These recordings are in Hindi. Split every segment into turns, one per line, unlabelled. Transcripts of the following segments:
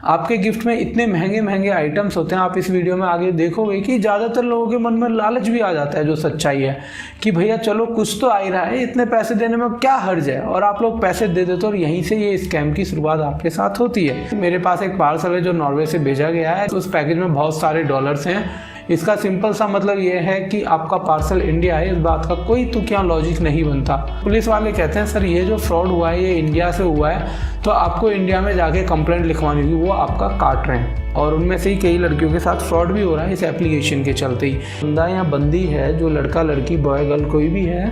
आपके गिफ्ट में इतने महंगे महंगे आइटम्स होते हैं, आप इस वीडियो में आगे देखोगे कि ज़्यादातर लोगों के मन में लालच भी आ जाता है, जो सच्चाई है कि भैया चलो कुछ तो आ ही रहा है, इतने पैसे देने में क्या हर्ज है, और आप लोग पैसे दे देते हो और यहीं से ये स्कैम की शुरुआत आपके साथ होती है। मेरे पास एक पार्सल है जो नॉर्वे से भेजा गया है, तो उस पैकेज में बहुत सारे डॉलर्स हैं। इसका सिंपल सा मतलब ये है कि आपका पार्सल इंडिया है, इस बात का कोई तुकिया लॉजिक नहीं बनता। पुलिस वाले कहते हैं सर ये जो फ्रॉड हुआ है ये इंडिया से हुआ है, तो आपको इंडिया में जाके कंप्लेंट लिखवानी होगी, वो आपका काट रहे हैं। और उनमें से ही कई लड़कियों के साथ फ्रॉड भी हो रहा है इस एप्लीकेशन के चलते ही। बंदा या बंदी है, जो लड़का लड़की बॉय गर्ल कोई भी है,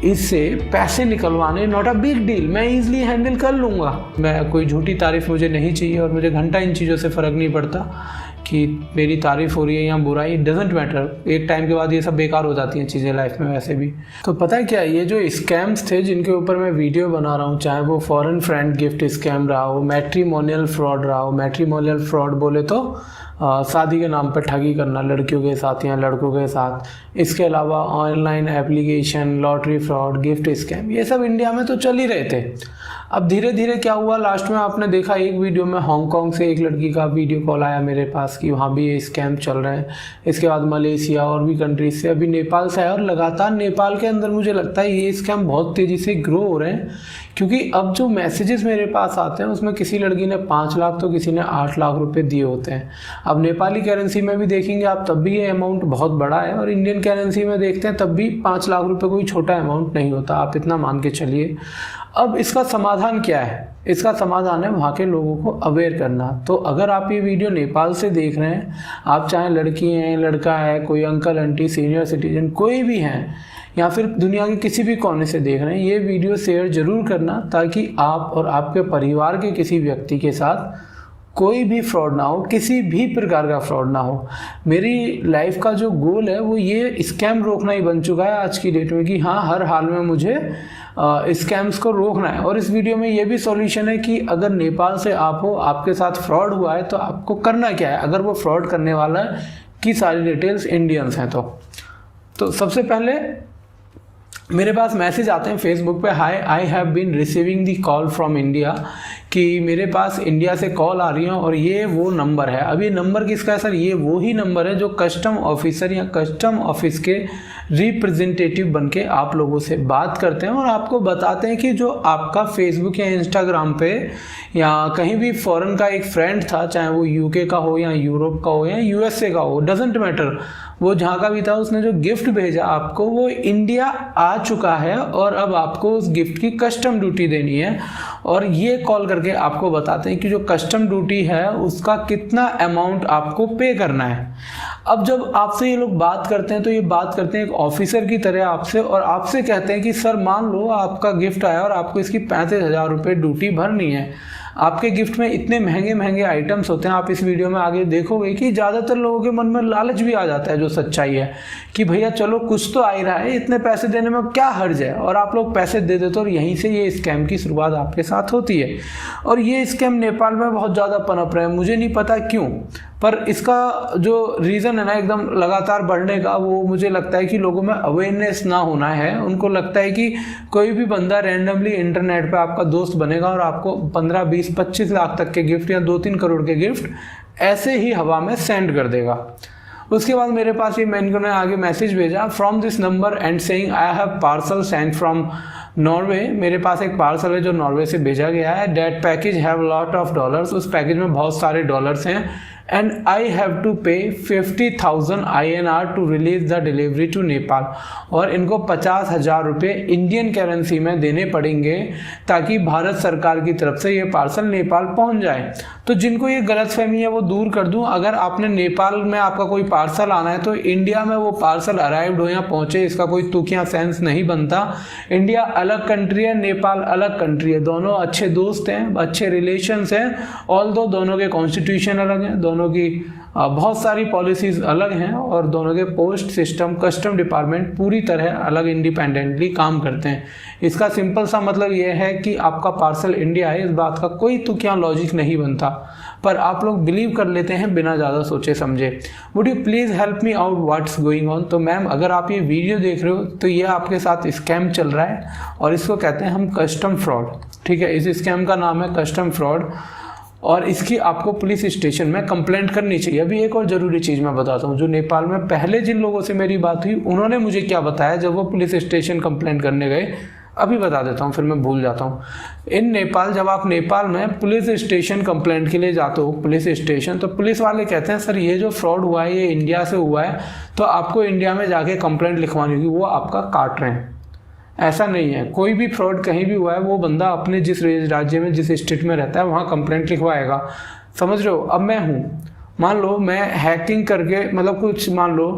इससे पैसे निकलवाने नॉट अ बिग डील, मैं ईजिली हैंडल कर लूँगा। मैं कोई झूठी तारीफ मुझे नहीं चाहिए, और मुझे घंटा इन चीज़ों से फ़र्क नहीं पड़ता कि मेरी तारीफ हो रही है या बुराई, डजेंट मैटर। एक टाइम के बाद ये सब बेकार हो जाती हैं चीज़ें लाइफ में वैसे भी। तो पता है क्या, ये जो स्कैम्स थे जिनके ऊपर मैं वीडियो बना रहा हूँ, चाहे वो फॉरेन फ्रेंड गिफ्ट स्कैम रहा हो, मैट्रिमोनियल फ्रॉड रहा हो, मैट्रिमोनियल फ्रॉड बोले तो शादी के नाम पर ठगी करना लड़कियों के साथ या लड़कों के साथ, इसके अलावा online application, lottery fraud, gift scam, ये सब इंडिया में तो चल ही रहे थे। अब धीरे धीरे क्या हुआ, लास्ट में आपने देखा एक वीडियो में हांगकांग से एक लड़की का वीडियो कॉल आया मेरे पास कि वहाँ भी ये स्कैम चल रहे हैं। इसके बाद मलेशिया और भी कंट्रीज से, अभी नेपाल से आया, और लगातार नेपाल के अंदर मुझे लगता है ये स्कैम बहुत तेज़ी से ग्रो हो रहे हैं, क्योंकि अब जो मैसेजेस मेरे पास आते हैं उसमें किसी लड़की ने 5 लाख तो किसी ने 8 लाख रुपए दिए होते हैं। अब नेपाली करेंसी में भी देखेंगे आप तब भी ये अमाउंट बहुत बड़ा है, और इंडियन करेंसी में देखते हैं तब भी 5 लाख रुपए कोई छोटा अमाउंट नहीं होता, आप इतना मान के चलिए। अब इसका समाधान क्या है? इसका समाधान है वहाँ के लोगों को अवेयर करना। तो अगर आप ये वीडियो नेपाल से देख रहे हैं, आप चाहे लड़की हैं, लड़का है, कोई अंकल आंटी, सीनियर सिटीजन कोई भी हैं, या फिर दुनिया के किसी भी कोने से देख रहे हैं, ये वीडियो शेयर जरूर करना, ताकि आप और आपके परिवार के किसी व्यक्ति के साथ कोई भी फ्रॉड ना हो, किसी भी प्रकार का फ्रॉड ना हो। मेरी लाइफ का जो गोल है वो ये स्कैम रोकना ही बन चुका है आज की डेट में, कि हाँ हर हाल में मुझे स्कैम्स को रोकना है। और इस वीडियो में ये भी सॉल्यूशन है कि अगर नेपाल से आप हो, आपके साथ फ्रॉड हुआ है, तो आपको करना क्या है अगर वो फ्रॉड करने वाला है, की सारी डिटेल्स इंडियंस हैं। तो सबसे पहले मेरे पास मैसेज आते हैं फेसबुक पे, hi I have been receiving the call from India, कि मेरे पास इंडिया से कॉल आ रही है और ये वो नंबर है। अब ये नंबर किसका है सर? ये वो ही नंबर है जो कस्टम ऑफिसर या कस्टम ऑफिस के रिप्रेजेंटेटिव बन के आप लोगों से बात करते हैं और आपको बताते हैं कि जो आपका फेसबुक या इंस्टाग्राम पे या कहीं भी फॉरेन का एक फ्रेंड था, चाहे वो यूके का हो या यूरोप का हो या यूएसए का हो, डजेंट मैटर, वो जहाँ का भी था, उसने जो गिफ्ट भेजा आपको वो इंडिया आ चुका है और अब आपको उस गिफ्ट की कस्टम ड्यूटी देनी है। और ये कॉल करके आपको बताते हैं कि जो कस्टम ड्यूटी है उसका कितना अमाउंट आपको पे करना है। अब जब आपसे ये लोग बात करते हैं तो ये बात करते हैं एक ऑफिसर की तरह आपसे, और आपसे कहते हैं कि सर मान लो आपका गिफ्ट आया और आपको इसकी 35,000 रुपये ड्यूटी भरनी है। आपके गिफ्ट में इतने महंगे महंगे आइटम्स होते हैं, आप इस वीडियो में आगे देखोगे कि ज़्यादातर लोगों के मन में लालच भी आ जाता है, जो सच्चाई है कि भैया चलो कुछ तो आ ही रहा है, इतने पैसे देने में क्या हर्ज है, और आप लोग पैसे दे देते हो और यहीं से ये स्कैम की शुरुआत आपके साथ होती है। और ये स्कैम नेपाल में बहुत ज़्यादा पनप रहे हैं, मुझे नहीं पता क्यों, पर इसका जो रीज़न है ना एकदम लगातार बढ़ने का, वो मुझे लगता है कि लोगों में अवेयरनेस ना होना है। उनको लगता है कि कोई भी बंदा रैंडमली इंटरनेट पे आपका दोस्त बनेगा और आपको 15, 20, 25 लाख तक के गिफ्ट या 2-3 करोड़ के गिफ्ट ऐसे ही हवा में सेंड कर देगा। उसके बाद मेरे पास ये मैंने आगे मैसेज भेजा, from this number and saying I have parcel send from Norway. मेरे पास एक पार्सल है जो नॉर्वे से भेजा गया है। That package have lot of dollars, उस पैकेज में बहुत सारे डॉलर्स हैं। And I have to pay 50,000 INR to release the delivery to Nepal, और इनको 50,000 रुपये इंडियन करेंसी में देने पड़ेंगे ताकि भारत सरकार की तरफ से ये पार्सल नेपाल पहुंच जाए। तो जिनको ये गलतफहमी है वो दूर कर दूं, अगर आपने नेपाल में आपका कोई पार्सल आना है तो इंडिया में वो पार्सल अराइव्ड हो या पहुंचे, इसका कोई तुकिया सेंस नहीं बनता। इंडिया अलग कंट्री है, नेपाल अलग कंट्री है, दोनों अच्छे दोस्त हैं, अच्छे रिलेशंस हैं, ऑल्दो दोनों के कॉन्स्टिट्यूशन अलग हैं, दोनों की बहुत सारी पॉलिसीज अलग हैं, और दोनों के पोस्ट सिस्टम, कस्टम डिपार्टमेंट पूरी तरह अलग इंडिपेंडेंटली काम करते हैं। इसका सिंपल सा मतलब ये है कि आपका पार्सल इंडिया है, इस बात का कोई तुकिया लॉजिक नहीं बनता, पर आप लोग बिलीव कर लेते हैं बिना ज़्यादा सोचे समझे। Would you please help me out what's going on? तो मैम अगर आप ये वीडियो देख रहे हो तो ये आपके साथ स्कैम चल रहा है और इसको कहते हैं हम कस्टम फ्रॉड। ठीक है, इस स्कैम का नाम है कस्टम फ्रॉड। और इसकी आपको पुलिस स्टेशन में कंप्लेंट करनी चाहिए। अभी एक और ज़रूरी चीज़ मैं बताता हूँ, जो नेपाल में पहले जिन लोगों से मेरी बात हुई उन्होंने मुझे क्या बताया जब वो पुलिस स्टेशन कंप्लेंट करने गए, अभी बता देता हूँ फिर मैं भूल जाता हूँ। इन नेपाल, जब आप नेपाल में पुलिस स्टेशन कंप्लेंट के लिए जाते हो पुलिस स्टेशन, तो पुलिस वाले कहते हैं सर ये जो फ्रॉड हुआ है ये इंडिया से हुआ है, तो आपको इंडिया में जाके कंप्लेंट लिखवानी होगी, वो आपका काट रहे हैं। ऐसा नहीं है, कोई भी फ्रॉड कहीं भी हुआ है वो बंदा अपने जिस राज्य में जिस स्टेट में रहता है वहाँ कंप्लेंट लिखवाएगा। समझ रहे हो? अब मैं हूँ, मान लो मैं हैकिंग करके, मतलब कुछ मान लो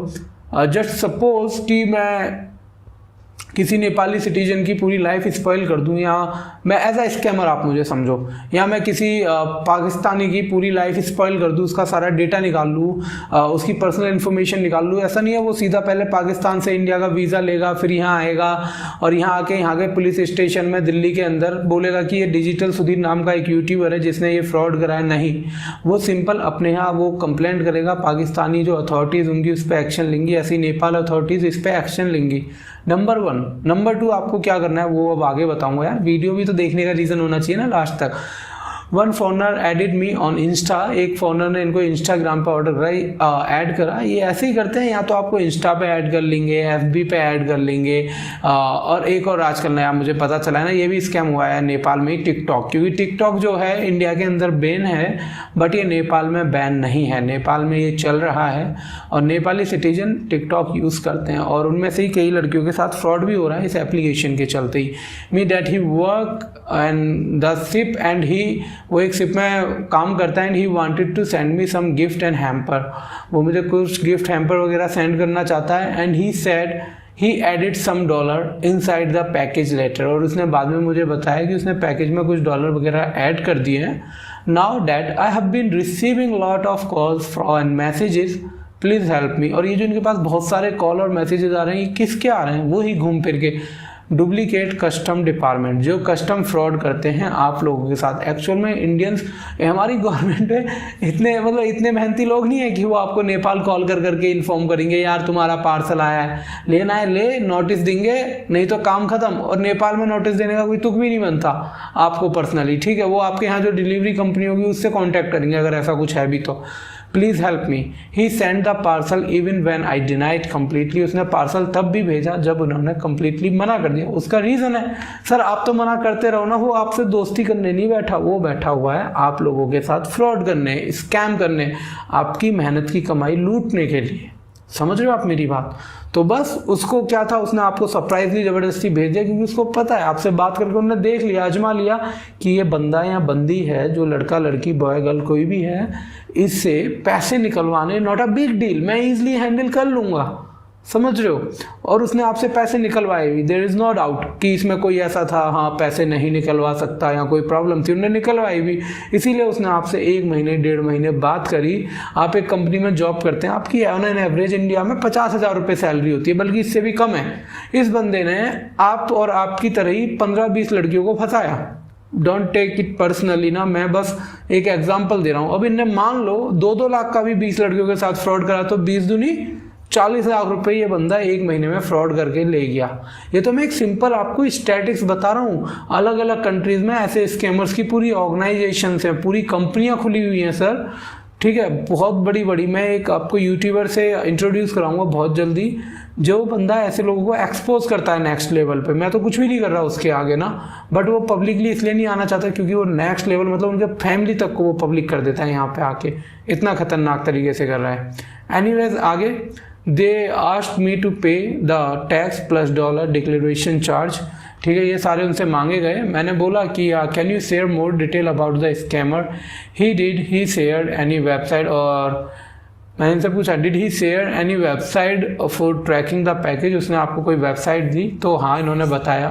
जस्ट सपोज कि मैं किसी नेपाली सिटीजन की पूरी लाइफ स्पॉइल कर दूं, या मैं एज अ स्कैमर आप मुझे समझो, या मैं किसी पाकिस्तानी की पूरी लाइफ स्पॉइल कर दूं, उसका सारा डेटा निकाल लूँ, उसकी पर्सनल इन्फॉर्मेशन निकाल लूँ। ऐसा नहीं है वो सीधा पहले पाकिस्तान से इंडिया का वीज़ा लेगा, फिर यहाँ आएगा और यहाँ आके यहाँ के पुलिस स्टेशन में दिल्ली के अंदर बोलेगा कि ये डिजिटल सुधीर नाम का एक यूट्यूबर है जिसने ये फ्रॉड कराया। नहीं, वो सिंपल अपने यहाँ वो कंप्लेंट करेगा, पाकिस्तानी जो अथॉरिटीज़ होंगी उस पर एक्शन लेंगी, ऐसी नेपाल अथॉरिटीज़ इस पर एक्शन लेंगी। नंबर 1। नंबर 2 आपको क्या करना है वो अब आगे बताऊंगा यार, वीडियो भी तो देखने का रीज़न होना चाहिए ना लास्ट तक। One foreigner added me on Insta, एक फॉरनर ने इनको इंस्टाग्राम पर ऑर्डर करा, ऐड करा। ये ऐसे ही करते हैं, या तो आपको इंस्टा पे ऐड कर लेंगे, FB पे ऐड कर लेंगे, और एक और आजकल नया मुझे पता चला है ना, ये भी स्कैम हुआ है नेपाल में, टिकटॉक। क्योंकि टिकटॉक जो है इंडिया के अंदर बैन है, बट ये नेपाल में बैन नहीं है, नेपाल में ये चल रहा है और नेपाली सिटीजन टिकटॉक यूज़ करते हैं, और उनमें से ही कई लड़कियों के साथ फ्रॉड भी हो रहा है इस एप्लीकेशन के चलते ही। Me that he work and the ship and he, वो एक शिप में काम करता है, and he wanted to send me some gift and hamper, वो मुझे कुछ गिफ्ट हैम्पर वगैरह सेंड करना चाहता है। And he said he added some dollar inside the package letter, और उसने बाद में मुझे बताया कि उसने पैकेज में कुछ डॉलर वगैरह ऐड कर दिए हैं। Now that I have been receiving lot of calls and messages, please help me. और ये जो इनके पास बहुत सारे कॉल और मैसेजेस आ रहे हैं, ये किसके आ रहे हैं? वो ही घूम फिर के डुप्लीकेट कस्टम डिपार्टमेंट, जो कस्टम फ्रॉड करते हैं आप लोगों के साथ। एक्चुअल में इंडियंस, हमारी गवर्नमेंट में इतने मेहनती लोग नहीं है कि वो आपको नेपाल कॉल कर करके इन्फॉर्म करेंगे यार तुम्हारा पार्सल आया है, लेना है ले, नोटिस देंगे, नहीं तो काम खत्म। और नेपाल में नोटिस देने का कोई तुक भी नहीं बनता आपको पर्सनली, ठीक है? वो आपके यहाँ जो डिलीवरी कंपनी होगी उससे कॉन्टैक्ट करेंगे अगर ऐसा कुछ है भी तो। Please help me. He send the parcel even when I denied completely, उसने पार्सल तब भी भेजा जब उन्होंने कम्प्लीटली मना कर दिया। उसका रीज़न है सर आप तो मना करते रहो ना, वो आपसे दोस्ती करने नहीं बैठा, वो बैठा हुआ है आप लोगों के साथ फ्रॉड करने, स्कैम करने, आपकी मेहनत की कमाई लूटने के लिए। समझ रहे हो आप मेरी बात? तो बस उसको क्या था, उसने आपको सरप्राइजली ज़बरदस्ती भेज दिया, क्योंकि उसको पता है आपसे बात करके उन्होंने देख लिया, आजमा लिया कि ये बंदा या बंदी है, जो लड़का लड़की बॉय गर्ल कोई भी है, इससे पैसे निकलवाने नॉट अ बिग डील, मैं ईजिली हैंडल कर लूँगा। समझ रहे हो? और उसने आपसे पैसे निकलवाए भी, देयर इज़ नो डाउट कि इसमें कोई ऐसा था हाँ पैसे नहीं निकलवा सकता या कोई प्रॉब्लम थी, उन्होंने निकलवाई भी। इसीलिए उसने आपसे 1 महीने 1.5 महीने बात करी। आप एक कंपनी में जॉब करते हैं, आपकी ऑन एन एवरेज इंडिया में 50,000 रुपये सैलरी होती है, बल्कि इससे भी कम है। इस बंदे ने आप और आपकी तरह ही 15-20 लड़कियों को फंसाया। डोंट टेक इट पर्सनली ना, मैं बस एक एग्जाम्पल दे रहा हूँ। अब इनने मान लो 2-2 लाख का भी 20 लड़कियों के साथ फ्रॉड करा, तो 20 दूनी 40 लाख रुपए ये बंदा 1 महीने में फ्रॉड करके ले गया। ये तो मैं एक सिंपल आपको स्टैटिस्टिक्स बता रहा हूँ। अलग अलग कंट्रीज में ऐसे स्कैमर्स की पूरी ऑर्गेनाइजेशन हैं, पूरी कंपनियां खुली हुई हैं सर, ठीक है, बहुत बड़ी बड़ी। मैं एक आपको यूट्यूबर से इंट्रोड्यूस कराऊंगा बहुत जल्दी, जो बंदा ऐसे लोगों को एक्सपोज करता है नेक्स्ट लेवल पे। मैं तो कुछ भी नहीं कर रहा उसके आगे ना, बट वो पब्लिकली इसलिए नहीं आना चाहता क्योंकि वो नेक्स्ट लेवल, मतलब उनके फैमिली तक को वो पब्लिक कर देता है यहाँ पे आके, इतना खतरनाक तरीके से कर रहा है। एनीवेज आगे, दे आस्क्ड मी टू पे the tax plus dollar declaration charge, ठीक है, ये सारे उनसे मांगे गए। मैंने बोला कि can you share more detail about the scammer. He did he share any website, और मैंने इनसे पूछा did he share any website for tracking the package, उसने आपको कोई वेबसाइट दी? तो हाँ, इन्होंने बताया।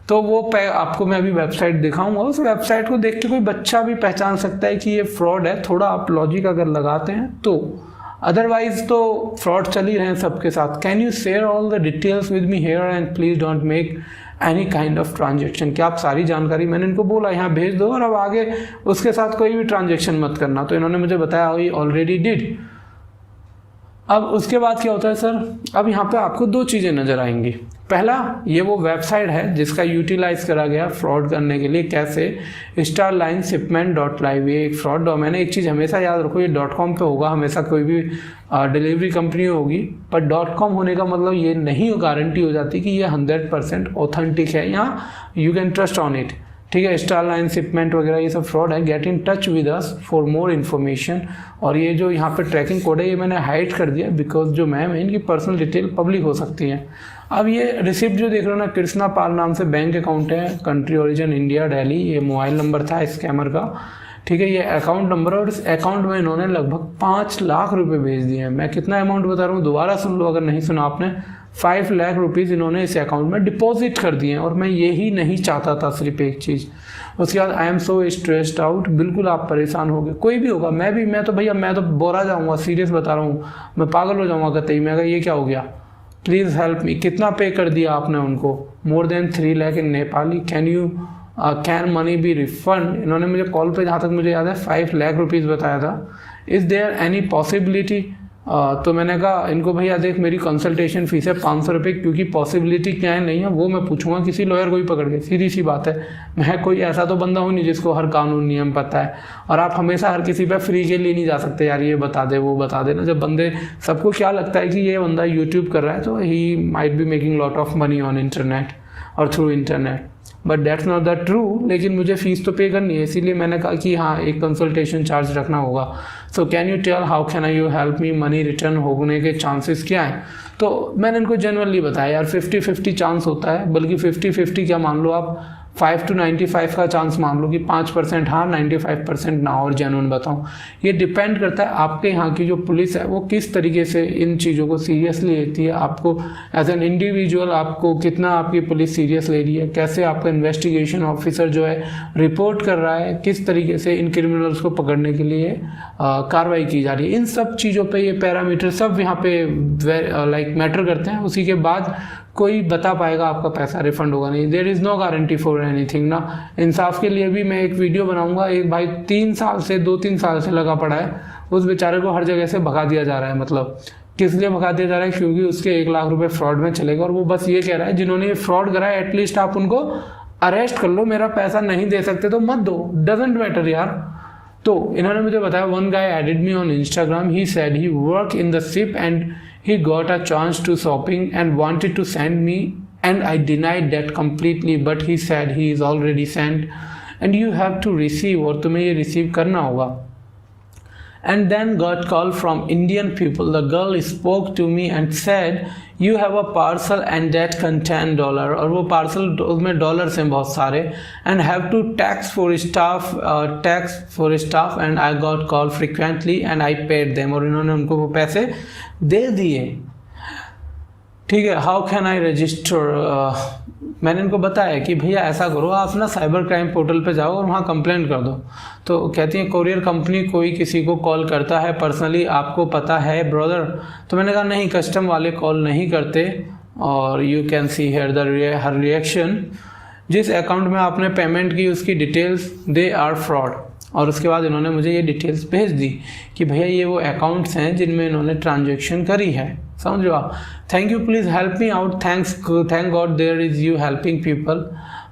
तो वो आपको मैं अभी वेबसाइट दिखाऊंगा, उस वेबसाइट को देख के कोई बच्चा भी पहचान सकता है कि ये फ्रॉड है, थोड़ा आप लॉजिक अगर लगाते हैं तो। अदरवाइज तो फ्रॉड चल ही रहे हैं सबके साथ। Can you share all the details with me here and please don't make any kind of transaction, क्या आप सारी जानकारी, मैंने इनको बोला यहाँ भेज दो और अब आगे उसके साथ कोई भी ट्रांजेक्शन मत करना। तो इन्होंने मुझे बताया ही ऑलरेडी डिड। अब उसके बाद क्या होता है सर, अब यहाँ पे आपको 2 चीज़ें नज़र आएंगी। पहला, ये वो वेबसाइट है जिसका यूटिलाइज करा गया फ्रॉड करने के लिए। कैसे? starlineshipment.live, ये एक फ्रॉड डोमेन है। एक चीज़ हमेशा याद रखो, ये .com पे होगा हमेशा, कोई भी डिलीवरी कंपनी होगी, पर .com होने का मतलब ये नहीं गारंटी हो जाती कि ये 100% ऑथेंटिक है या you can trust on it. ठीक है, स्टारलाइन शिपमेंट वगैरह ये सब फ्रॉड है। Get in touch with us for more information. और ये जो यहाँ पे ट्रैकिंग कोड है ये मैंने हाइड कर दिया बिकॉज जो मैम है इनकी पर्सनल डिटेल पब्लिक हो सकती है। अब ये रिसिप्ट जो देख रहे हो ना, कृष्णा पाल नाम से बैंक अकाउंट है, कंट्री ओरिजिन इंडिया, दिल्ली। ये मोबाइल नंबर था स्कैमर का। ठीक है, ये अकाउंट नंबर, और इस अकाउंट में इन्होंने लगभग 5 लाख रुपए भेज दिए हैं। मैं कितना अमाउंट बता रहा हूँ, दोबारा सुन लो अगर नहीं सुना आपने। 5 लाख रुपीज़ इन्होंने इस अकाउंट में डिपॉजिट कर दिए हैं, और मैं यही नहीं चाहता था, सिर्फ एक चीज़। उसके बाद I am so stressed out, बिल्कुल आप परेशान हो गए, कोई भी होगा, मैं तो भैया मैं तो बोरा जाऊँगा, सीरियस बता रहा हूँ, मैं पागल हो जाऊँगा कतई मैं, अगर ये क्या हो गया। Please help me. कितना पे कर दिया आपने उनको? More than 3 lakh in Nepali. Can money be refund? इन्होंने मुझे कॉल पे जहाँ तक मुझे याद है 5 लाख रुपीज़ बताया था। Is there any possibility? तो मैंने कहा इनको, भैया देख मेरी कंसल्टेशन फीस है 500 रुपये, क्योंकि पॉसिबिलिटी क्या है नहीं है वो मैं पूछूंगा किसी लॉयर को ही पकड़ के, सीधी सी बात है। मैं कोई ऐसा तो बंदा हूँ नहीं जिसको हर कानून नियम पता है, और आप हमेशा हर किसी पे फ्री के लिए नहीं जा सकते यार, ये बता दे वो बता देना। जब बंदे, सबको क्या लगता है कि ये बंदा यूट्यूब कर रहा है तो he might be making lot of money on internet और through internet, but that's not the true. लेकिन मुझे फीस तो पे करनी है, इसीलिए मैंने कहा कि हाँ एक कंसल्टेशन चार्ज रखना होगा। So can you tell how can I you help me, money return होने के चांसेस क्या हैं? तो मैंने इनको जनरली बताया यार 50-50 चांस होता है, बल्कि 50-50 क्या मान लो आप, 5 to 95 का चांस मान लो कि 5% हाँ 95% ना, और जेन्युइन बताऊँ। ये डिपेंड करता है आपके यहाँ की जो पुलिस है वो किस तरीके से इन चीज़ों को सीरियसली लेती है। आपको एज एन इंडिविजुअल आपको कितना आपकी पुलिस सीरियस ले रही है, कैसे आपका इन्वेस्टिगेशन ऑफिसर जो है रिपोर्ट कर रहा है, किस तरीके से इन क्रिमिनल्स को पकड़ने के लिए कार्रवाई की जा रही है। इन सब चीज़ों पर ये पैरामीटर सब यहाँ पे लाइक मैटर करते हैं। उसी के बाद कोई बता पाएगा आपका पैसा रिफंड होगा नहीं। There is no guarantee for anything ना। इंसाफ के लिए भी मैं एक वीडियो बनाऊंगा। एक भाई 2-3 साल से लगा पड़ा है, उस बेचारे को हर जगह से भगा दिया जा रहा है। मतलब किस लिए भगा दिया जा रहा है? क्योंकि उसके 1 लाख रुपए फ्रॉड में चलेगा, और वो बस ये कह रहा है जिन्होंने ये फ्रॉड करा है एटलीस्ट आप उनको अरेस्ट कर लो, मेरा पैसा नहीं दे सकते तो मत दो, डजेंट मैटर यार। तो इन्होंने मुझे बताया, one guy added me on Instagram, he said he work in the ship and he got a chance to shopping and wanted to send me, and I denied that completely, but he said he is already sent and you have to receive, और तुम्हें ये receive करना होगा। And then got call from Indian people. The girl spoke to me and said you have a parcel and that contain $, और वो पार्सल उसमें डॉलर्स हैं बहुत सारे, and have to tax for staff and I got call frequently and I paid them, और इन्होंने उनको वो पैसे दे दिए। ठीक है, हाउ कैन आई रजिस्टर? मैंने इनको बताया कि भैया ऐसा करो, आप ना साइबर क्राइम पोर्टल पे जाओ और वहाँ कंप्लेंट कर दो। तो कहती है कोरियर कंपनी कोई किसी को कॉल करता है पर्सनली, आपको पता है ब्रदर? तो मैंने कहा नहीं, कस्टम वाले कॉल नहीं करते, और you can see here her reaction. जिस अकाउंट में आपने पेमेंट की उसकी डिटेल्स, दे आर फ्रॉड। और उसके बाद इन्होंने मुझे ये डिटेल्स भेज दी कि भैया ये वो अकाउंट्स हैं जिनमें इन्होंने ट्रांजैक्शन करी है। समझ लो आप। Thank you, please help me out, thank God there is you helping people.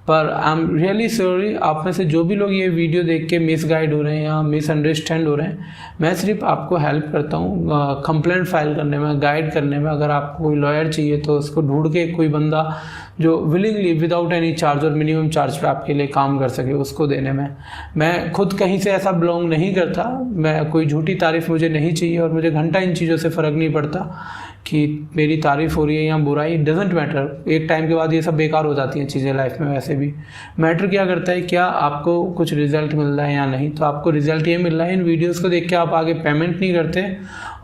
पर आई एम रियली सॉरी, आप में से जो भी लोग ये वीडियो देख के मिसगाइड हो रहे हैं या मिसअंडरस्टैंड हो रहे हैं, मैं सिर्फ आपको हेल्प करता हूँ कंप्लेंट फाइल करने में, गाइड करने में। अगर आपको कोई लॉयर चाहिए तो उसको ढूंढ के कोई बंदा जो विलिंगली विदाउट एनी चार्ज और मिनिमम चार्ज पे आपके लिए काम कर सके, उसको देने में। मैं खुद कहीं से ऐसा बिलोंग नहीं करता, मैं कोई झूठी तारीफ मुझे नहीं चाहिए, और मुझे घंटा इन चीज़ों से फ़र्क नहीं पड़ता कि मेरी तारीफ़ हो रही है या बुराई, डजेंट मैटर। एक टाइम के बाद ये सब बेकार हो जाती हैं चीज़ें लाइफ में। वैसे भी मैटर क्या करता है, क्या आपको कुछ रिजल्ट मिल रहा है या नहीं। तो आपको रिजल्ट ये मिल रहा है, इन वीडियोस को देख के आप आगे पेमेंट नहीं करते।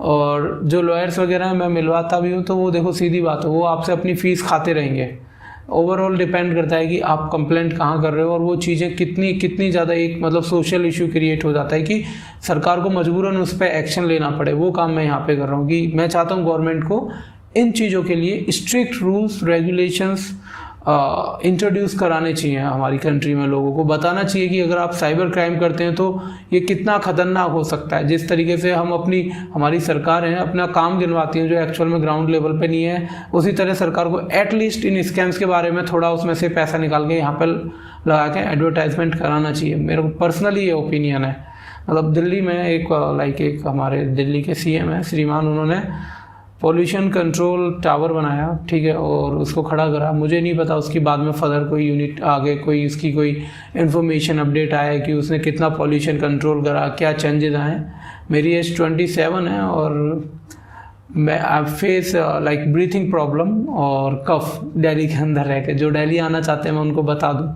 और जो लॉयर्स वगैरह हैं मैं मिलवाता भी हूँ, तो वो देखो सीधी बात है, वो आपसे अपनी फ़ीस खाते रहेंगे। ओवरऑल डिपेंड करता है कि आप कंप्लेंट कहाँ कर रहे हो, और वो चीज़ें कितनी ज़्यादा एक मतलब सोशल इशू क्रिएट हो जाता है कि सरकार को मजबूरन उस पर एक्शन लेना पड़े। वो काम मैं यहाँ पे कर रहा हूँ कि मैं चाहता हूँ गवर्नमेंट को इन चीज़ों के लिए स्ट्रिक्ट रूल्स रेगुलेशंस इंट्रोड्यूस कराने चाहिए हमारी कंट्री में, लोगों को बताना चाहिए कि अगर आप साइबर क्राइम करते हैं तो ये कितना खतरनाक हो सकता है। जिस तरीके से हमारी सरकार है अपना काम गिनवाती है जो एक्चुअल में ग्राउंड लेवल पे नहीं है, उसी तरह सरकार को एटलीस्ट इन स्कैम्स के बारे में थोड़ा उसमें से पैसा निकाल के यहाँ पर लगा के एडवर्टाइजमेंट कराना चाहिए। मेरे को पर्सनली ये ओपिनियन है। मतलब दिल्ली में एक हमारे दिल्ली के सीएम है श्रीमान, उन्होंने पॉल्यूशन कंट्रोल टावर बनाया, ठीक है, और उसको खड़ा करा। मुझे नहीं पता उसकी बाद में फर्दर कोई यूनिट आगे कोई इसकी कोई इन्फॉर्मेशन अपडेट आया कि उसने कितना पॉल्यूशन कंट्रोल करा, क्या चेंजेस आए। मेरी एज 27 है और मैं आई फेस ब्रीथिंग प्रॉब्लम और कफ दिल्ली के अंदर रह के। जो दिल्ली आना चाहते हैं मैं उनको बता दूँ।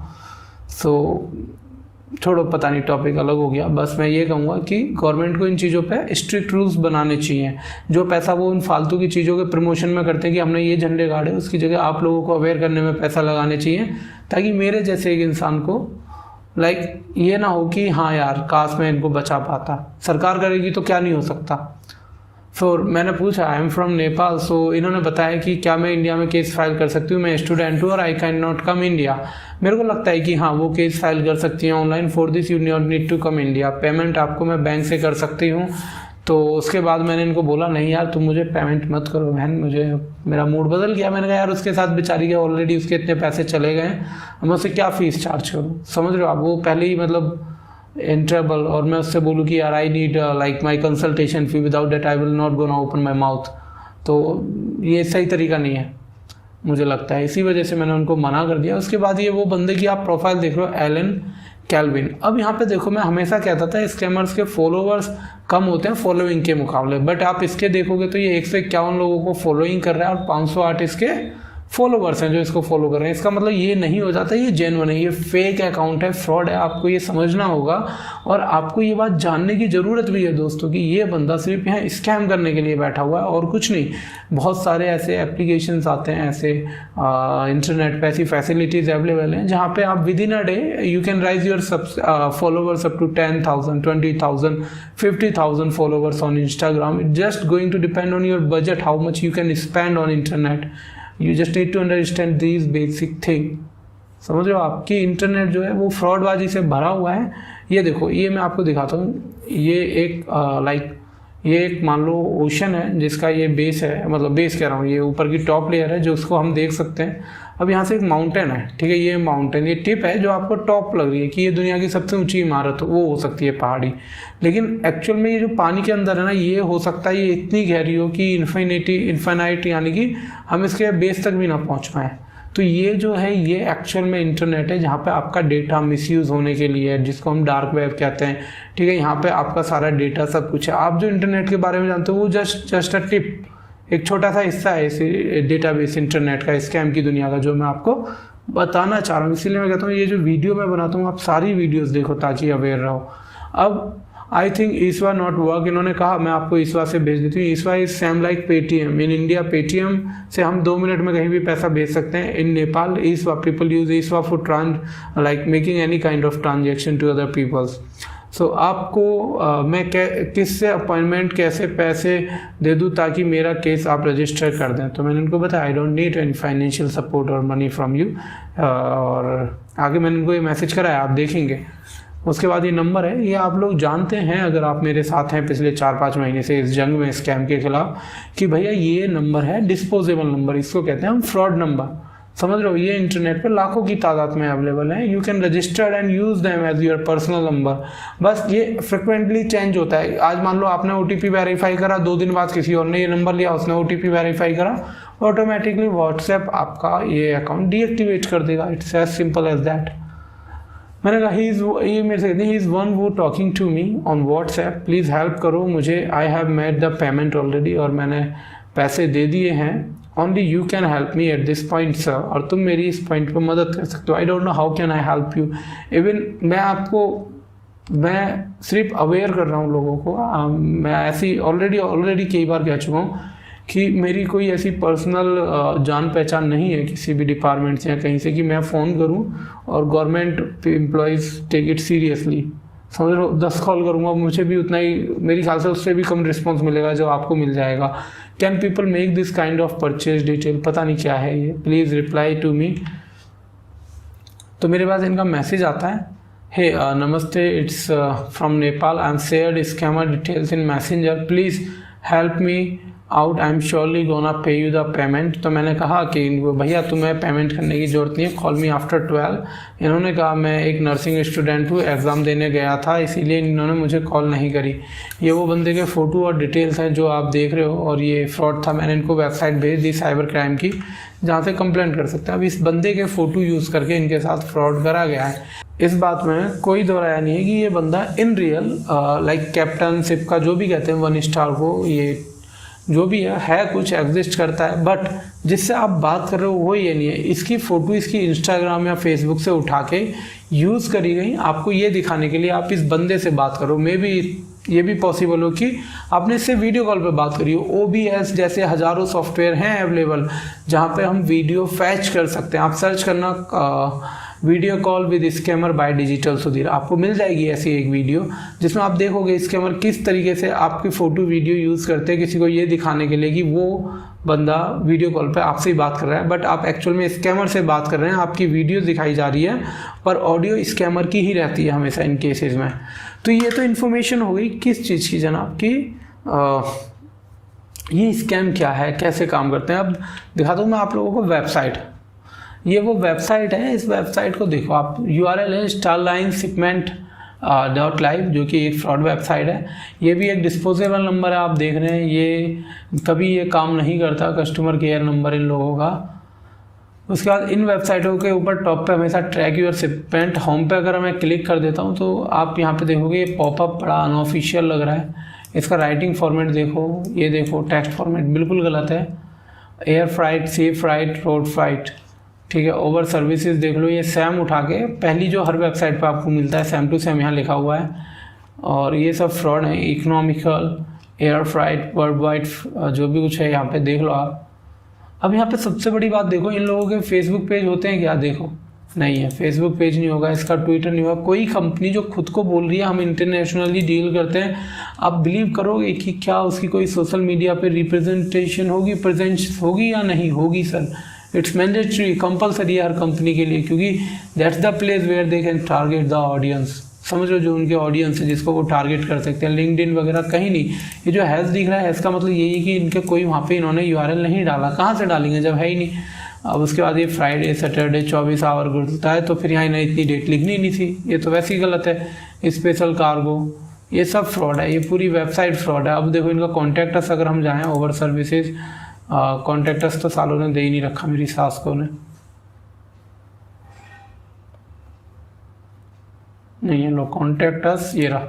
सो छोड़ो, पता नहीं, टॉपिक अलग हो गया। बस मैं ये कहूँगा कि गवर्नमेंट को इन चीज़ों पे स्ट्रिक्ट रूल्स बनाने चाहिए। जो पैसा वो उन फालतू की चीज़ों के प्रमोशन में करते हैं कि हमने ये झंडे गाड़े, उसकी जगह आप लोगों को अवेयर करने में पैसा लगाने चाहिए, ताकि मेरे जैसे एक इंसान को ये ना हो कि हाँ यार काश मैं इनको बचा पाता। सरकार करेगी तो क्या नहीं हो सकता। फिर मैंने पूछा, आई एम फ्रॉम नेपाल, सो इन्होंने बताया कि क्या मैं इंडिया में केस फाइल कर सकती हूँ, मैं स्टूडेंट हूँ और I can not come India. मेरे को लगता है कि हाँ वो केस फाइल कर सकती हैं online. For this you not need to come India, payment आपको मैं बैंक से कर सकती हूँ। तो उसके बाद मैंने इनको बोला नहीं यार तुम मुझे पेमेंट मत करो बहन, मेरा मूड बदल गया। मैंने कहा यार उसके साथ बेचारी के ऑलरेडी उसके इतने पैसे चले गए, मैं उससे क्या फीस चार्ज करूँ। समझ रहे हो आप, वो पहले ही इन ट्रबल, और मैं उससे बोलूँ कि यार I need my consultation fee, without that I will not gonna open my mouth. तो ये सही तरीका नहीं है मुझे लगता है, इसी वजह से मैंने उनको मना कर दिया। उसके बाद ये वो बंदे की आप प्रोफाइल देख रहे हो, एलन कैल्विन। अब यहाँ पे देखो, मैं हमेशा कहता था स्कैमर्स के फॉलोवर्स कम होते हैं फॉलोइंग के मुकाबले, बट आप इसके देखोगे तो ये 151 लोगों को फॉलोइंग कर रहा है और 508 इसके फॉलोवर्स हैं जो इसको फॉलो कर रहे हैं। इसका मतलब ये नहीं हो जाता ये जेन्युइन है, ये फेक अकाउंट है, फ्रॉड है। आपको ये समझना होगा और आपको ये बात जानने की ज़रूरत भी है दोस्तों कि ये बंदा सिर्फ यहाँ स्कैम करने के लिए बैठा हुआ है और कुछ नहीं। बहुत सारे ऐसे एप्लीकेशंस आते हैं, ऐसे इंटरनेट पे ऐसी फैसिलिटीज़ अवेलेबल हैं जहाँ पे आप within a day you can raise your followers up to 10,000, 20,000, 50,000 followers on Instagram. It just going to depend on your budget, how much you can spend on internet. You just need to understand these basic thing। समझ रहे हो आपकी इंटरनेट जो है वो फ्रॉडबाजी से भरा हुआ है। ये देखो, ये मैं आपको दिखाता हूँ। ये एक मान लो ओशन है जिसका ये बेस है, मतलब बेस कह रहा हूँ, ये ऊपर की टॉप लेयर है जो उसको हम देख सकते हैं। अब यहाँ से एक माउंटेन है, ठीक है, ये माउंटेन, ये टिप है जो आपको टॉप लग रही है कि ये दुनिया की सबसे ऊंची इमारत वो हो सकती है पहाड़ी। लेकिन एक्चुअल में ये जो पानी के अंदर है ना, ये हो सकता है ये इतनी गहरी हो कि इन्फिनाइट यानी कि हम इसके बेस तक भी ना पहुँच पाएँ। तो ये जो है ये एक्चुअल में इंटरनेट है जहाँ पे आपका डेटा मिसयूज़ होने के लिए है, जिसको हम डार्क वेब कहते हैं, ठीक है। यहाँ पे आपका सारा डेटा सब कुछ है। आप जो इंटरनेट के बारे में जानते हो वो जस्ट अ टिप, एक छोटा सा हिस्सा है इस डेटाबेस इंटरनेट का, स्कैम की दुनिया का, जो मैं आपको बताना चाह रहा हूँ। इसीलिए मैं कहता हूँ ये जो वीडियो मैं बनाता हूँ आप सारी वीडियोज़ देखो ताकि अवेयर रहो। अब I think eSewa not work, इन्होंने कहा, मैं आपको ईसवा से भेज देती हूँ। ESewa is same like Paytm in India. Paytm से हम 2 मिनट में कहीं भी पैसा भेज सकते हैं। In Nepal eSewa people use eSewa for making any kind of transaction to other peoples. So आपको मैं किससे अपॉइंटमेंट कैसे पैसे दे दूँ ताकि मेरा केस आप रजिस्टर कर दें। तो मैंने उनको बताया I don't need any financial support और मनी फ्रॉम यू। और आगे मैंने उनको ये मैसेज कराया, आप देखेंगे। उसके बाद ये नंबर है, ये आप लोग जानते हैं अगर आप मेरे साथ हैं पिछले 4-5 महीने से इस जंग में स्कैम के खिलाफ, कि भैया ये नंबर है डिस्पोजेबल नंबर, इसको कहते हैं हम फ्रॉड नंबर। समझ रहे हो, ये इंटरनेट पे लाखों की तादाद में अवेलेबल है। You can registered and use them as your personal number. बस ये फ्रिक्वेंटली चेंज होता है। आज मान लो आपने OTP वेरीफाई करा, 2 दिन बाद किसी और ने ये नंबर लिया, उसने OTP वेरीफाई करा, ऑटोमेटिकली व्हाट्सएप आपका ये अकाउंट डीएक्टिवेट कर देगा। It's as simple as that. मैंने कहा ये मेरे से कहते हैं he is one who talking to me on WhatsApp, please help करो मुझे। I have made the payment already, और मैंने पैसे दे दिए हैं। Only you can help me at this point sir, और तुम मेरी इस पॉइंट पर मदद कर सकते हो। I don't know how can I help you. Even मैं सिर्फ अवेयर कर रहा हूँ लोगों को। मैं ऐसी ऑलरेडी कई बार कह चुका हूँ कि मेरी कोई ऐसी पर्सनल जान पहचान नहीं है किसी भी डिपार्टमेंट से या कहीं से कि मैं फ़ोन करूं और government employees take it seriously. समझ लो 10 कॉल करूंगा, मुझे भी उतना ही, मेरे ख्याल से उससे भी कम रिस्पॉन्स मिलेगा जो आपको मिल जाएगा। Can people make this kind of purchase detail, पता नहीं क्या है ये, प्लीज़ रिप्लाई टू मी। तो मेरे पास इनका मैसेज आता है, हे नमस्ते, it's from Nepal, I am shared scammer details in messenger, please help me out, I am surely gonna pay you the payment. तो मैंने कहा कि भैया तुम्हें पेमेंट करने की ज़रूरत नहीं है, कॉल मी आफ्टर 12। इन्होंने कहा मैं एक नर्सिंग स्टूडेंट हूँ, एग्ज़ाम देने गया था, इसीलिए इन्होंने मुझे कॉल नहीं करी। ये वो बंदे के फ़ोटो और डिटेल्स हैं जो आप देख रहे हो, और ये फ्रॉड था। मैंने इनको वेबसाइट भेज दी साइबर क्राइम की, जहाँ से कंप्लेंट कर सकते हैं। अब इस बंदे के फ़ोटो यूज़ करके इनके साथ फ्रॉड करा गया है। इस बात में कोई दो राय नहीं है कि ये बंदा इन रियल लाइक कैप्टनशिप का जो भी कहते हैं 1 स्टार को, ये जो भी है कुछ एग्जिस्ट करता है, बट जिससे आप बात कर रहे हो वो ये नहीं है। इसकी फ़ोटो इसकी इंस्टाग्राम या फेसबुक से उठा के यूज़ करी गई आपको ये दिखाने के लिए आप इस बंदे से बात करो। मे बी ये भी पॉसिबल हो कि आपने इससे वीडियो कॉल पे बात करी हो। OBS जैसे हज़ारों सॉफ्टवेयर हैं अवेलेबल जहाँ पे हम वीडियो फैच कर सकते हैं। आप सर्च करना video call with scammer by digital Sudhir, आपको मिल जाएगी ऐसी एक वीडियो जिसमें आप देखोगे स्कैमर किस तरीके से आपकी फ़ोटो वीडियो यूज़ करते हैं किसी को ये दिखाने के लिए कि वो बंदा वीडियो कॉल पे आपसे ही बात कर रहा है, बट आप एक्चुअल में स्कैमर से बात कर रहे हैं। आपकी वीडियो दिखाई जा रही है पर ऑडियो स्कैमर की ही रहती है हमेशा इन केसेस में। तो ये तो इन्फॉर्मेशन हो गई किस चीज़ की जनाब की ये स्कैम क्या है, कैसे काम करते हैं। अब दिखाता हूँ मैं आप लोगों को वेबसाइट। ये वो वेबसाइट है, इस वेबसाइट को देखो आप, URL है starlineshipment.live, जो कि एक फ्रॉड वेबसाइट है। ये भी एक डिस्पोजेबल नंबर है, आप देख रहे हैं। ये कभी ये काम नहीं करता, कस्टमर केयर नंबर इन लोगों का। उसके बाद इन वेबसाइटों के ऊपर टॉप पे हमेशा ट्रैक योर शिपमेंट, होम पे अगर मैं क्लिक कर देता हूँ तो आप यहाँ पे देखोगे ये पॉपअप बड़ा अनऑफिशियल लग रहा है। इसका राइटिंग फॉर्मेट देखो, ये देखो टेक्स्ट फॉर्मेट बिल्कुल गलत है। एयर फ्राइट, सी फ्राइट, रोड फ्राइट, ठीक है। ओवर सर्विसेज देख लो, ये सैम उठा के पहली जो हर वेबसाइट पे आपको मिलता है सैम टू सैम यहाँ लिखा हुआ है, और ये सब फ्रॉड है। Economical, air freight, world wide, जो भी कुछ है यहाँ पे देख लो आप। अब यहाँ पे सबसे बड़ी बात देखो, इन लोगों के फेसबुक पेज होते हैं क्या? देखो नहीं है, फेसबुक पेज नहीं होगा, इसका ट्विटर नहीं होगा। कोई कंपनी जो खुद को बोल रही है हम इंटरनेशनली डील करते हैं, आप बिलीव करोगे कि क्या उसकी कोई सोशल मीडिया पे रिप्रेजेंटेशन होगी, प्रेजेंस होगी या नहीं होगी? सर इट्स मैंडेटरी, कंपलसरी है हर कंपनी के लिए, क्योंकि that's the place where they can target the audience. समझ लो जो उनके ऑडियंस है जिसको वो टारगेट कर सकते हैं। लिंक्डइन वगैरह कहीं नहीं। ये जो हैज़ दिख रहा है इसका मतलब यही है कि इनके कोई वहाँ पे इन्होंने URL नहीं डाला। कहाँ से डालेंगे जब है ही नहीं। अब उसके बाद ये फ्राइडे सैटरडे 24 आवर गुजरता है, तो फिर यहाँ इन्हें इतनी डेट लिखनी नहीं थी, ये तो वैसे ही गलत है। स्पेशल कार्गो, ये सब फ्रॉड है, ये पूरी वेबसाइट फ्रॉड है। अब देखो इनका कॉन्टैक्ट अस अगर हम जाएँ, ओवर सर्विसेज, कॉन्टैक्ट अस तो सालों ने दे ही नहीं रखा मेरी सास को ने, नहीं है। लो कॉन्टैक्ट अस, ये रहा।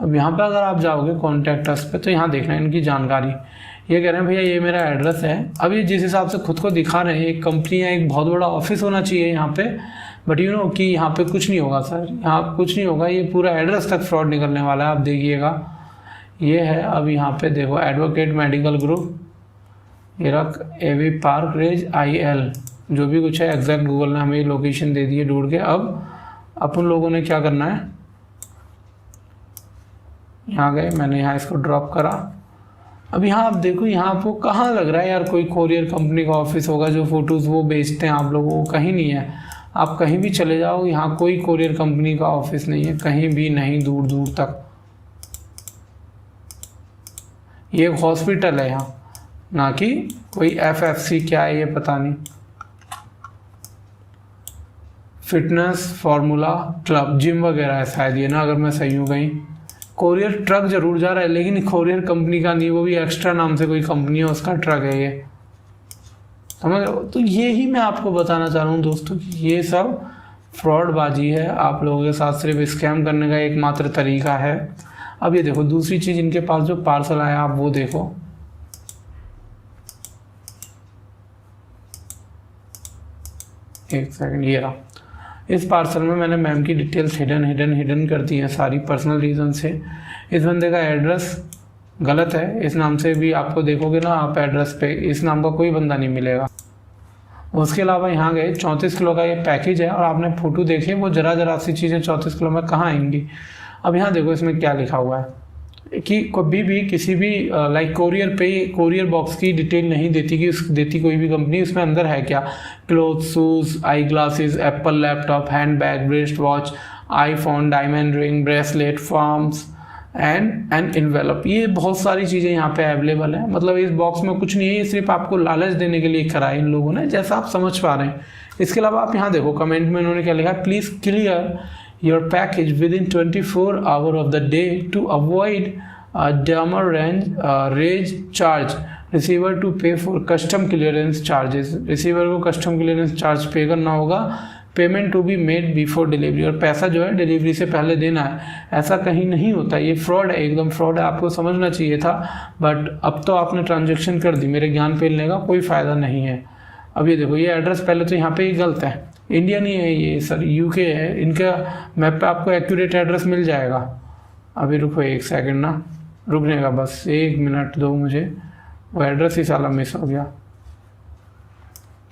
अब यहाँ पे अगर आप जाओगे कॉन्टैक्ट अस पे तो यहाँ देखना है इनकी जानकारी। ये कह रहे हैं भैया ये मेरा एड्रेस है। अब ये जिस हिसाब से खुद को दिखा रहे हैं, एक कंपनी है, एक बहुत बड़ा ऑफिस होना चाहिए यहाँ पे, बट यू नो कि यहाँ पे कुछ नहीं होगा सर, यहाँ कुछ नहीं होगा। ये पूरा एड्रेस तक फ्रॉड निकलने वाला है, आप देखिएगा। ये है, अब यहाँ पे देखो एडवोकेट मेडिकल ग्रुप, ये रख AV पार्क रेज IL, जो भी कुछ है एग्जैक्ट गूगल ने हमें लोकेशन दे दी है ढूंढ के। अब अपन लोगों ने क्या करना है, यहाँ गए, मैंने यहाँ इसको ड्रॉप करा। अब यहाँ आप देखो, यहाँ आपको कहाँ लग रहा है यार कोई कोरियर कंपनी का ऑफिस होगा जो फोटोज़ वो बेचते हैं आप लोगों को? कहीं नहीं है। आप कहीं भी चले जाओ, यहाँ कोई कोरियर कंपनी का ऑफिस नहीं है, कहीं भी नहीं, दूर दूर तक। ये एक हॉस्पिटल है यहाँ, ना कि कोई FFC क्या है ये पता नहीं। फिटनेस फॉर्मूला क्लब, जिम वगैरह है शायद ये ना, अगर मैं सही हूँ कहीं। कोरियर ट्रक जरूर जा रहा है, लेकिन कोरियर कंपनी का नहीं, वो भी एक्स्ट्रा नाम से कोई कंपनी है उसका ट्रक है ये, समझ रहे हो? तो ये ही मैं आपको बताना चाह रहा हूँ दोस्तों कि ये सब फ्रॉडबाजी है। आप लोगों के साथ सिर्फ स्कैम करने का एकमात्र तरीका है। अब ये देखो दूसरी चीज़, इनके पास जो पार्सल आया आप वो देखो। एक सेकंड, ये रहा। इस पार्सल में मैंने मैम की डिटेल्स हिडन कर दी हैं सारी, पर्सनल रीज़न से। इस बंदे का एड्रेस गलत है, इस नाम से भी आपको देखोगे ना आप एड्रेस पे, इस नाम का कोई बंदा नहीं मिलेगा। उसके अलावा यहाँ गए, 34 किलो का ये पैकेज है, और आपने फ़ोटो देखी वो जरा सी चीज़ें 34 किलो में कहाँ आएंगी। अब यहाँ देखो इसमें क्या लिखा हुआ है, कि कभी भी किसी भी लाइक कोरियर बॉक्स की डिटेल नहीं देती कि देती कोई भी कंपनी उसमें अंदर है क्या, cloth, shoes, eye glasses, Apple laptop, hand bag, wrist watch, iPhone, diamond ring, bracelet, forms and an envelope. ये बहुत सारी चीज़ें यहाँ पे अवेलेबल है। मतलब इस बॉक्स में कुछ नहीं है, ये सिर्फ आपको लालच देने के लिए करा है इन लोगों ने, जैसा आप समझ पा रहे हैं। इसके अलावा आप यहाँ देखो कमेंट में इन्होंने क्या लिखा है, please clear your package within 24 hour of the day to avoid demurrage charge receiver to pay for custom clearance charges. Receiver को कस्टम क्लियरेंस चार्ज पे करना होगा। Payment to be made before delivery, और पैसा जो है डिलीवरी से पहले देना है। ऐसा कहीं नहीं होता, ये फ्रॉड है, एकदम फ्रॉड है, आपको समझना चाहिए था। बट अब तो आपने ट्रांजेक्शन कर दी, मेरे ज्ञान पेलने का कोई फ़ायदा नहीं है। अब ये देखो, ये एड्रेस पहले तो यहाँ पे ही गलत है, इंडिया नहीं है ये सर, यूके है। इनका मैप पे आपको एक्यूरेट एड्रेस मिल जाएगा। अभी रुको एक सेकंड ना, रुकने का बस 1 मिनट दो मुझे, वो एड्रेस ही साला मिस हो गया।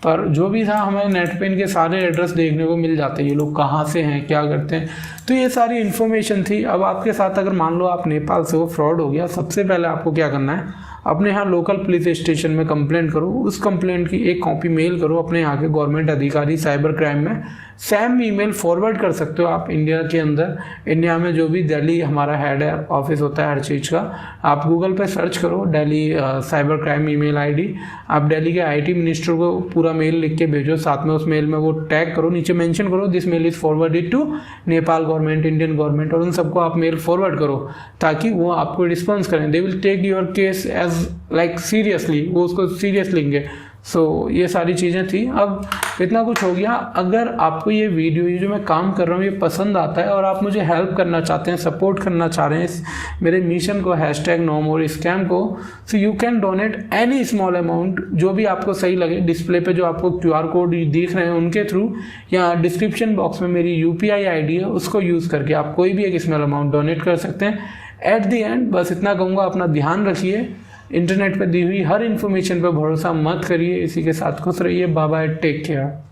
पर जो भी था, हमें नेट पे इनके सारे एड्रेस देखने को मिल जाते हैं, ये लोग कहाँ से हैं, क्या करते हैं। तो ये सारी इन्फॉर्मेशन थी। अब आपके साथ अगर मान लो आप नेपाल से हो, फ्रॉड हो गया, सबसे पहले आपको क्या करना है, अपने यहाँ लोकल पुलिस स्टेशन में कंप्लेंट करो। उस कंप्लेंट की एक कॉपी मेल करो अपने यहाँ के गवर्नमेंट अधिकारी साइबर क्राइम में। सेम ईमेल फॉरवर्ड कर सकते हो आप इंडिया के अंदर। इंडिया में जो भी दिल्ली हमारा हेड है, ऑफिस होता है हर चीज़ का, आप गूगल पे सर्च करो Delhi cyber crime email ID. आप दिल्ली के आईटी मिनिस्टर को पूरा मेल लिख के भेजो, साथ में उस मेल में वो टैग करो, नीचे मेंशन करो this mail is forwarded to Nepal government, Indian government, और उन सबको आप मेल फॉरवर्ड करो ताकि वो आपको रिस्पॉन्स करें। They will take your case as like seriously, वो उसको सीरियस लेंगे। सो ये सारी चीज़ें थी। अब इतना कुछ हो गया। अगर आपको ये वीडियो, ये जो मैं काम कर रहा हूँ, ये पसंद आता है और आप मुझे हेल्प करना चाहते हैं, सपोर्ट करना चाह रहे हैं इस मेरे मिशन को, #NoMoreScam को, so you can donate any small amount, जो भी आपको सही लगे। डिस्प्ले पे जो आपको QR कोड दिख रहे हैं उनके थ्रू, या डिस्क्रिप्शन बॉक्स में मेरी UPI ID है, उसको यूज़ करके आप कोई भी एक स्मॉल अमाउंट डोनेट कर सकते हैं। एट दी एंड बस इतना कहूँगा, अपना ध्यान रखिए, इंटरनेट पर दी हुई हर इन्फॉर्मेशन पर भरोसा मत करिए। इसी के साथ खुश रहिए। Bye bye, take care.